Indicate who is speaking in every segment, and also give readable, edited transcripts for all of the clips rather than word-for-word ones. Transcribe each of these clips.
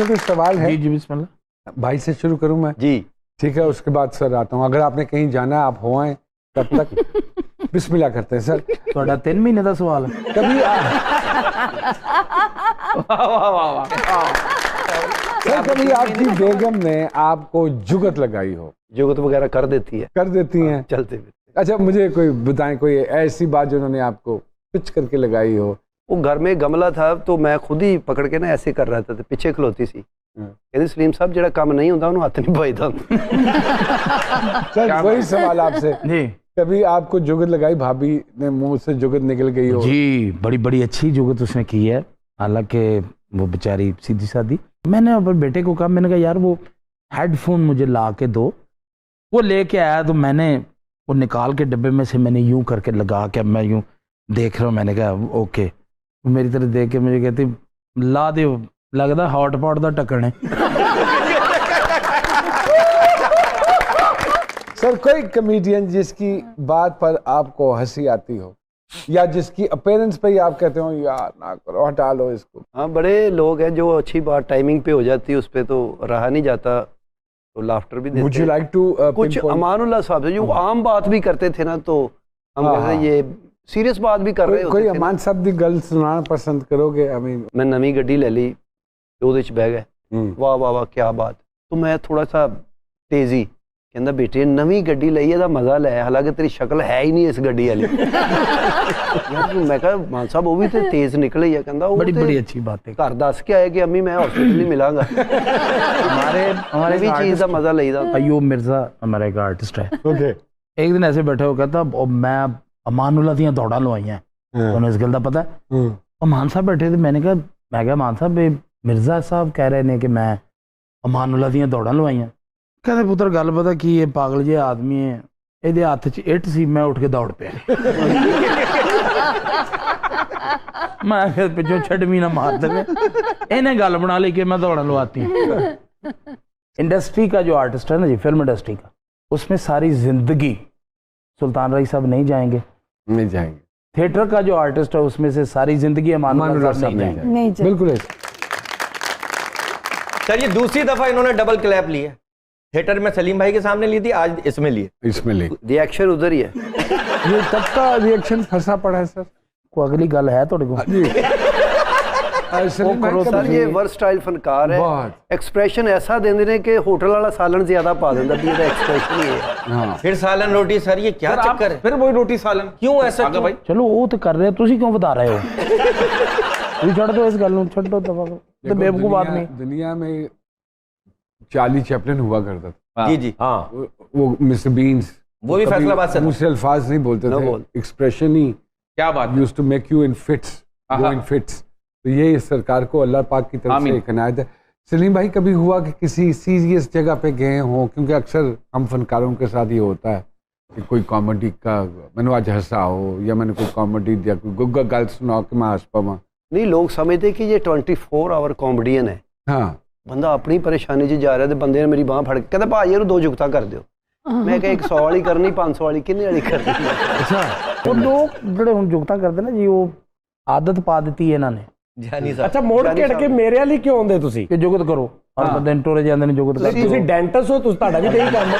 Speaker 1: से कुछ सवाल है?
Speaker 2: जी बिस्मिल्लाह।
Speaker 1: भाई से शुरू करूं मैं?
Speaker 3: जी
Speaker 1: ठीक है, उसके बाद सर आता हूँ। अगर आपने कहीं जाना है, आप हो आए तब तक बिस्मिल्लाह करते हैं सर।
Speaker 2: थोड़ा 3 महीने का सवाल है।
Speaker 1: कभी सर कभी आपकी बेगम ने आपको जुगत लगाई हो?
Speaker 3: जुगत वगैरह कर देती है,
Speaker 1: कर देती हैं?
Speaker 3: चलते फिरते।
Speaker 1: अच्छा, मुझे कोई बताएं कोई ऐसी बात जो उन्होंने आपको पिच करके लगाई हो।
Speaker 3: वो घर में गमला था तो मैं खुद ही पकड़ के ना ऐसे कर रहा था, तो पीछे खलोती सी, कहती सलीम साहब जेड़ा काम नहीं होता उन्होंने हाथ नहीं पाईदा।
Speaker 1: सर वही सवाल आपसे,
Speaker 2: जी
Speaker 1: कभी आपको जुगत लगाई, भाभी ने मुंह से जुगत निकल गई हो?
Speaker 2: जी, बड़ी बड़ी अच्छी जुगत उसने की है, हालांकि वो बेचारी सीधी सादी। मैंने अपने बेटे को कहा, मैंने कहा यार वो हेडफोन मुझे ला के दो। वो लेके आया तो मैंने वो निकाल के डब्बे में से मैंने यूं करके लगा के, मैं यूं देख रहा हूँ, मैंने कहा ओके। मेरी तरह देख के मुझे कहती ला दे, लगता हॉटपॉट का ढक्कन है।
Speaker 1: सर कोई कमेडियन जिसकी बात पर आपको हंसी आती हो या जिसकी अपीयरेंस पे ही आप कहते हो यार ना करो, हटा लो इसको?
Speaker 3: हाँ, बड़े लोग हैं जो अच्छी बात टाइमिंग पे हो जाती है, उस पर तो रहा नहीं जाता, तो लाफ्टर भी देते हैं।
Speaker 1: like to,
Speaker 3: कुछ अमानुल्लाह साहब से जो आम बात भी करते थे ना, तो हम कहते हैं ये सीरियस बात भी कर रहे होते थे।
Speaker 1: कोई अमान साहब दी गल सुनाना पसंद करोगे?
Speaker 3: मैं नवी गड्डी ले ली, ਉਹਦੇ ਚ ਬਹਿ ਗਏ, वाह वाह वाह क्या बात। तो मैं थोड़ा सा तेजी कहता बेटे नवी गड्डी ਲਈ ਇਹਦਾ मजा ले, हालांकि तेरी शक्ल है ही नहीं इस गड्डी वाली। यार मैं कहा मान साहब वो भी तो तेज निकले ही है, कहता
Speaker 2: बड़ी बड़ी अच्छी बात है।
Speaker 3: घर दस के आए कि अम्मी मैं हॉस्पिटल ही मिलांगा। हमारे भी चीज का मजा लेदा।
Speaker 2: अयूब मिर्जा हमारा एक आर्टिस्ट है।
Speaker 1: ओके,
Speaker 2: एक दिन ऐसे बैठे हो कहता मैं अमानुल्लाह ਦੀਆਂ ਦੌੜਾਂ ਲਵਾਈਆਂ, ਤੁਹਾਨੂੰ ਇਸ ਗੱਲ ਦਾ ਪਤਾ ਹੈ? ਉਹ ਮਾਨ ਸਾਹਿਬ ਬੈਠੇ ਤੇ ਮੈਂ ਕਿਹਾ ਮਾਨ ਸਾਹਿਬ ਮਿਰਜ਼ਾ ਸਾਹਿਬ ਕਹਿ ਰਹੇ ਨੇ ਕਿ ਮੈਂ ਅਮਾਨੁੱਲਾ ਦੀਆਂ ਦੌੜਾਂ ਲਵਾਈਆਂ। ਕਹਿੰਦੇ ਪੁੱਤਰ ਗੱਲ ਪਤਾ ਕੀ ਇਹ ਪਾਗਲ ਜਿਹਾ ਆਦਮੀ ਹੈ, ਇਹਦੇ ਹੱਥ 'ਚ ਇੱਟ ਸੀ, ਮੈਂ ਉੱਠ ਕੇ ਦੌੜ ਪਿਆ। ਮੈਂ ਫਿਰ ਪਿੱਛੋਂ ਛੱਡਵੀਂ ਨਾ ਮਾਰ ਦੇਵੇ, ਇਹਨੇ ਗੱਲ ਬਣਾ ਲਈ कि मैं दौड़ां लवाती। इंडस्ट्री का जो आर्टिस्ट है ना जी, फिल्म इंडस्ट्री का, उसमें सारी जिंदगी सुल्तान राय साहब नहीं जाएंगे,
Speaker 1: नहीं जाएंगे।
Speaker 2: थिएटर का जो आर्टिस्ट है उसमें से सारी जिंदगी अमानुल्लाह साहब नहीं जाएंगे।
Speaker 1: बिल्कुल।
Speaker 4: सर ये दूसरी दफा इन्होंने डबल क्लैप ली है, थिएटर में सलीम भाई के सामने ली थी, आज इसमें ली।
Speaker 3: रिएक्शन उधर ही है।
Speaker 1: ये तब का रिएक्शन फंसा पड़ा है सर।
Speaker 2: को अगली गल है थोड़े को
Speaker 3: सर ये वर्सटाइल फनकार है, एक्सप्रेशन ऐसा देंदे ने कि होटल वाला सालन ज्यादा पा देंदा भी ਇਹਦਾ एक्सप्रेशन ही है।
Speaker 4: हां फिर सालन रोटी, सर ये क्या चक्कर है? फिर वही रोटी सालन क्यों ऐसा क्यों भाई?
Speaker 2: चलो वो तो कर रहे हो, ਤੁਸੀਂ क्यों बता रहे हो? ਤੁਸੀਂ ਛੱਡ ਦੋ ਇਸ ਗੱਲ ਨੂੰ, ਛੱਡੋ दबा तो बेवकूफ आदमी।
Speaker 1: दुनिया में चार्ली चैपलिन हुआ करता था।
Speaker 4: जी जी हाँ,
Speaker 1: वो मिस्टर बीन्स,
Speaker 4: वो भी फैसलाबाद से
Speaker 1: दूसरे अल्फाज नहीं बोलते थे, एक्सप्रेशन ही
Speaker 4: क्या बात
Speaker 1: used to make you in fits, go in fits. तो ये इस सरकार को अल्लाह पाक की तरफ से एक इनायत है। सलीम भाई कभी हुआ कि किसी सीरियस जगह पे गए हों? क्योंकि अक्सर हम फनकारों के साथ ये होता है कि कोई कॉमेडी का मैंने आज हंसा हो या मैंने कोई कॉमेडी या कोई गुग्गा गल सुनाओ कि मैं हंस पावा।
Speaker 3: नहीं, लोग समझते कि ये 24 आवर कॉमेडियन है।
Speaker 1: हाँ,
Speaker 3: बंदा अपनी परेशानी च जा रहा है तो बंदे ने मेरी बांह फड़ के कहता भाई यार 2 जुगता कर दो। मैं कहा 100 वाली करनी, 500 वाली कितने वाली करनी?
Speaker 1: अच्छा,
Speaker 2: वो लोग ਜਿਹੜੇ ਹੁਣ ਜੁਗਤਾ ਕਰਦੇ ਨਾ ਜੀ, ਉਹ ਆਦਤ ਪਾ ਦਿੱਤੀ ਇਹਨਾਂ ਨੇ।
Speaker 4: जानी साहब
Speaker 5: अच्छा मोड़ के के मेरे वाली क्यों आंदे तुसी
Speaker 2: ਕਿ ਜੁਗਤ ਕਰੋ, ਹਰ ਬੰਦੇ ਨੇ ਟੋਰੇ ਜਾਂਦੇ ਨੇ ਜੁਗਤ ਕਰਦੇ।
Speaker 5: तुसी डेंटिस्ट हो, तुस ਤੁਹਾਡਾ भी यही काम है।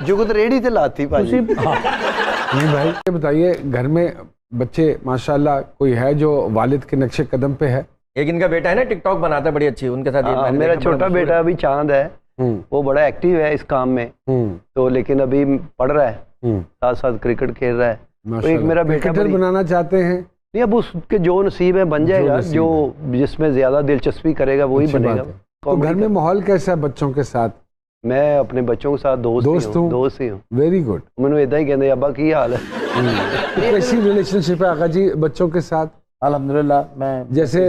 Speaker 3: जुगत रेडी ते लाती भाई।
Speaker 1: नहीं भाई ये बताइए, घर में बच्चे माशाल्लाह कोई है जो वालिद के नक्शे कदम पे है?
Speaker 4: एक इनका बेटा है ना, टिकटॉक बनाता है बड़ी अच्छी, उनके साथ
Speaker 3: मेरा छोटा बेटा अभी चांद है, वो बड़ा एक्टिव है इस काम में, तो लेकिन अभी पढ़ रहा है, साथ साथ क्रिकेट खेल रहा है। तो एक मेरा बेटा
Speaker 1: बनाना चाहते हैं?
Speaker 3: नहीं, अब उसके जो नसीब है बन जाएगा, जो जिसमें ज्यादा दिलचस्पी करेगा वही बनेगा।
Speaker 1: तो घर में माहौल कैसा है बच्चों के साथ?
Speaker 3: मैं अपने बच्चों के साथ दोस्त ही हूँ।
Speaker 1: Very good.
Speaker 3: मैंने इदा ही कहते अब्बा की हाल है।
Speaker 1: कैसी रिलेशनशिप है आका जी बच्चों के साथ?
Speaker 2: अल्हम्दुलिल्लाह, मैं
Speaker 1: जैसे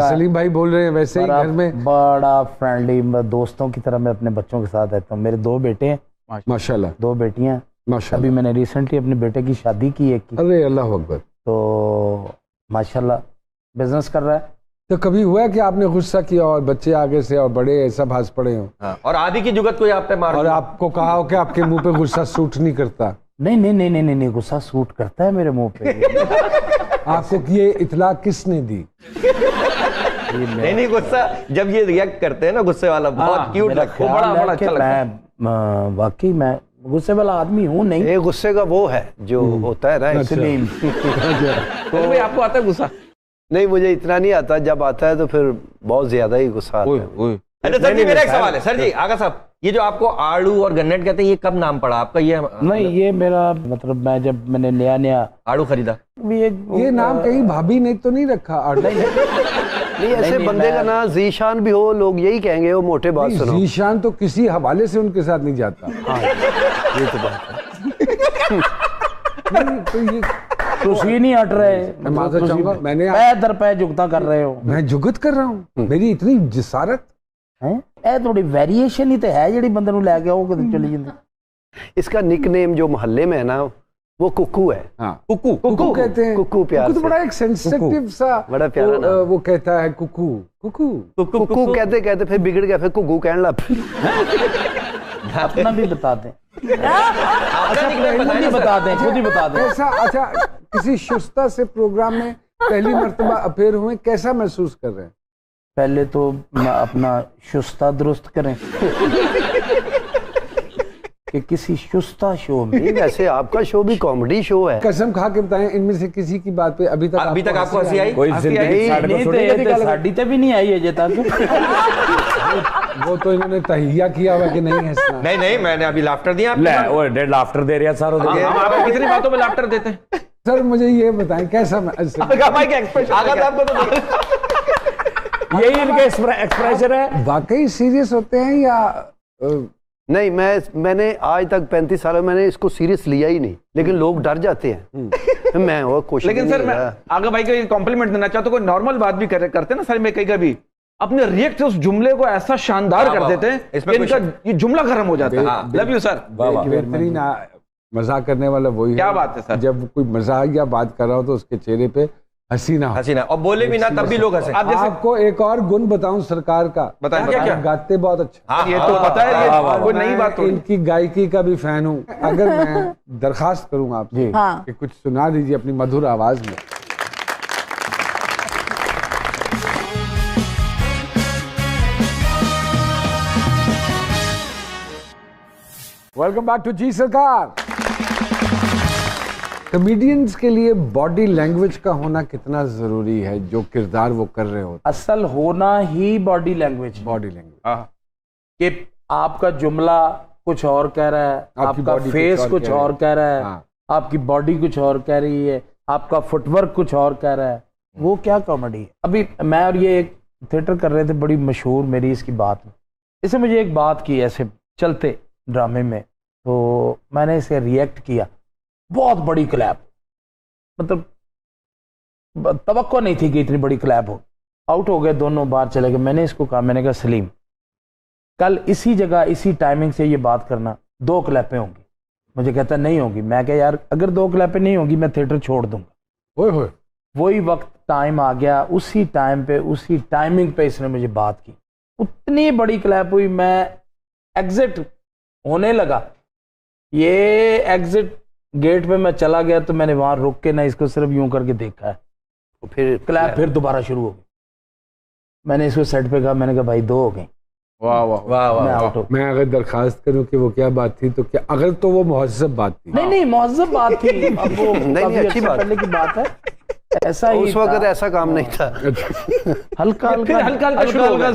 Speaker 1: सलीम भाई बोल रहे हैं वैसे ही घर में
Speaker 2: बड़ा फ्रेंडली दोस्तों की तरह मैं अपने बच्चों के साथ रहता हूँ। मेरे 2 बेटे हैं
Speaker 1: माशाल्लाह,
Speaker 2: 2 बेटियां
Speaker 1: माशाल्लाह।
Speaker 2: अभी मैंने रिसेंटली अपने बेटे की शादी की, एक की,
Speaker 1: अरे अल्लाह अकबर।
Speaker 2: तो माशाल्लाह बिजनेस कर रहा है।
Speaker 1: तो कभी हुआ है कि आपने गुस्सा किया और बच्चे आगे से और बड़े सब हंस पड़े हो?
Speaker 4: और आदि की जुगत कोई आप पे मार
Speaker 1: और आपको कहा हो कि आपके मुंह पे गुस्सा सूट नहीं करता?
Speaker 2: नहीं, गुस्सा सूट करता है मेरे मुंह पे।
Speaker 1: आपको ये इतला किसने दी?
Speaker 4: नहीं नहीं, गुस्सा जब ये रिएक्ट करते हैं ना गुस्से वाला, बहुत क्यूट लगता है, बड़ा बड़ा अच्छा लगता है।
Speaker 2: मैं वाकई मैं गुस्से वाला आदमी हूँ नहीं।
Speaker 3: ये गुस्से का वो है जो होता है ना, इसलिए
Speaker 4: तो भाई आपको आता है गुस्सा?
Speaker 3: नहीं, मुझे इतना नहीं आता, जब आता है तो फिर बहुत ज्यादा ही गुस्सा आता है।
Speaker 4: अच्छा सर जी, मेरा एक सवाल है सर जी, आगा साहब, ये जो आपको आड़ू और गन्नेट कहते हैं, ये कब नाम पड़ा आपका? ये
Speaker 2: नहीं, ये मेरा मतलब मैं जब मैंने नया
Speaker 4: आड़ू खरीदा,
Speaker 1: ये नाम कहीं भाभी ने तो नहीं रखा?
Speaker 3: नहीं, ऐसे बंदे का नाम जीशान भी हो, लोग यही कहेंगे वो मोटे बात सुनो।
Speaker 1: जीशान तो किसी हवाले से उनके साथ नहीं जाता।
Speaker 3: हाँ, ये तो बात है।
Speaker 1: नहीं, तो ये
Speaker 2: तुसी नहीं हट रहे,
Speaker 1: मैं माफी चाहूंगा, मैंने
Speaker 2: पैर दर पैर झुकता कर रहे हो।
Speaker 1: मैं जुगत कर रहा हूँ, मेरी इतनी जिसारत
Speaker 2: है। ए थोड़ी वेरिएशन ही तो है ਜਿਹੜੀ ਬੰਦੇ ਨੂੰ ਲੈ ਕੇ ਆਓ ਕਿਤੇ ਚਲੀ ਜਾਂਦੀ।
Speaker 3: इसका निकनेम जो मोहल्ले में है ना, वो कुकू है।
Speaker 1: हाँ,
Speaker 4: कुकू
Speaker 1: कुकू कहते हैं।
Speaker 3: कुकू प्यार
Speaker 1: कुकू तो
Speaker 3: से।
Speaker 1: बड़ा एक सेंसिटिव सा,
Speaker 3: बड़ा प्यारा नाम।
Speaker 1: वो कहता है कुकू कुकू
Speaker 3: कुकू कहते कहते फिर बिगड़ गया, फिर कुकू कहने लग।
Speaker 2: अपना भी बता दें, खुद ही बता दें, खुद ही बता दें।
Speaker 1: कैसा? अच्छा, किसी शुस्ता से प्रोग्राम में पहली मर्तबा अपेयर हुए, कैसा महसूस कर रहे हैं?
Speaker 2: पहले तो अपना शुस्ता दुरुस्त करें कि किसी शुस्ता शो में।
Speaker 3: वैसे आपका शो भी कॉमेडी शो है।
Speaker 1: कसम खा के बताएं, इनमें से किसी की बात पे अभी तक
Speaker 4: आपको हंसी आई?
Speaker 5: कोई जिंदगी
Speaker 2: साड़ी ते भी नहीं आई अजय तक।
Speaker 1: वो तो इन्होंने तहिया किया हुआ कि नहीं हंसना।
Speaker 4: नहीं नहीं, मैंने अभी लाफ्टर दिया
Speaker 5: ले ओए डेढ़ लाफ्टर दे रहा सारो।
Speaker 4: हम आपको कितनी बातों में लाफ्टर देते हैं
Speaker 1: सर, मुझे ये बताएं कैसा
Speaker 5: यही इनके एक्सप्रेशन है।
Speaker 1: वाकई सीरियस होते हैं या
Speaker 3: नहीं, मैंने आज तक 35 सालों में मैंने इसको सीरियस लिया ही नहीं, लेकिन लोग डर जाते हैं। मैं वो कोशिश।
Speaker 6: लेकिन सर, मैं आगा भाई को कॉम्प्लीमेंट देना चाहता हूँ, कोई नॉर्मल बात भी करते हैं ना सर, में कई कभी अपने रिएक्ट उस जुमले को ऐसा शानदार कर देते हैं कि इनका ये जुमला खत्म हो जाता है। Love you sir.
Speaker 1: बेहतरीन मजाक करने वाला वही
Speaker 6: क्या बात है सर।
Speaker 1: जब कोई मजाक या बात कर रहा हो तो उसके चेहरे पे हसीना
Speaker 4: और बोले भी ना तब भी लोग हंसे।
Speaker 1: आपको एक और गुण बताऊं सरकार का।
Speaker 4: बताएं
Speaker 6: क्या?
Speaker 1: गाते बहुत अच्छा।
Speaker 4: हाँ,
Speaker 6: ये तो पता है, ये कोई नई बात थोड़ी।
Speaker 1: इनकी गायकी का भी फैन हूँ। अगर मैं दरखास्त करूंगा आपसे कि कुछ सुना दीजिए अपनी मधुर आवाज में। वेलकम बैक टू जी सरकार। कॉमेडियंस के लिए बॉडी लैंग्वेज का होना कितना जरूरी है, जो किरदार वो कर रहे हो?
Speaker 2: असल होना ही बॉडी लैंग्वेज।
Speaker 1: बॉडी लैंग्वेज
Speaker 2: कि आपका जुमला कुछ और कह रहा है, आपका फेस कुछ और कह रहा है, आपकी बॉडी कुछ और कह रही है, आपका फुटवर्क कुछ और कह रहा है, वो क्या कॉमेडी है। अभी मैं और ये एक थिएटर कर रहे थे, बड़ी मशहूर मेरी इसकी बात। इसे मुझे एक बात की ऐसे चलते ड्रामे में, तो मैंने इसे रिएक्ट किया, बहुत बड़ी क्लैप, मतलब तवक्को नहीं थी कि इतनी बड़ी क्लैप हो। आउट हो गए दोनों, बाहर चले गए। मैंने इसको कहा, मैंने कहा सलीम, कल इसी जगह इसी टाइमिंग से ये बात करना, 2 क्लैपें होंगी। मुझे कहता नहीं होगी। मैं कहा यार अगर 2 क्लैपें नहीं होगी मैं थिएटर छोड़ दूंगा।
Speaker 1: ओए होए,
Speaker 2: वही वक्त टाइम आ गया, उसी टाइम पे उसी टाइमिंग पे इसने मुझे बात की, उतनी बड़ी क्लैप हुई। मैं एग्जिट होने लगा, ये एग्जिट गेट पे मैं चला गया तो मैंने वहां रुक के ना इसको सिर्फ यूं करके देखा है,
Speaker 3: फिर
Speaker 2: क्लैप फिर दोबारा शुरू हो गई। मैंने इसको सेट पे कहा, मैंने कहा भाई 2 हो गई।
Speaker 1: वाह वाह वाह वाह। मैं अगर दरखास्त करूं कि वो क्या बात थी, तो क्या अगर तो वो मुहज़्ज़ब बात थी?
Speaker 2: नहीं मुहज़्ज़ब बात थी। अब वो
Speaker 3: नहीं, अच्छी बात
Speaker 2: पहले की बात है। ऐसा ही
Speaker 3: उस वक्त ऐसा काम नहीं था।
Speaker 2: हल्का हल्का हल्का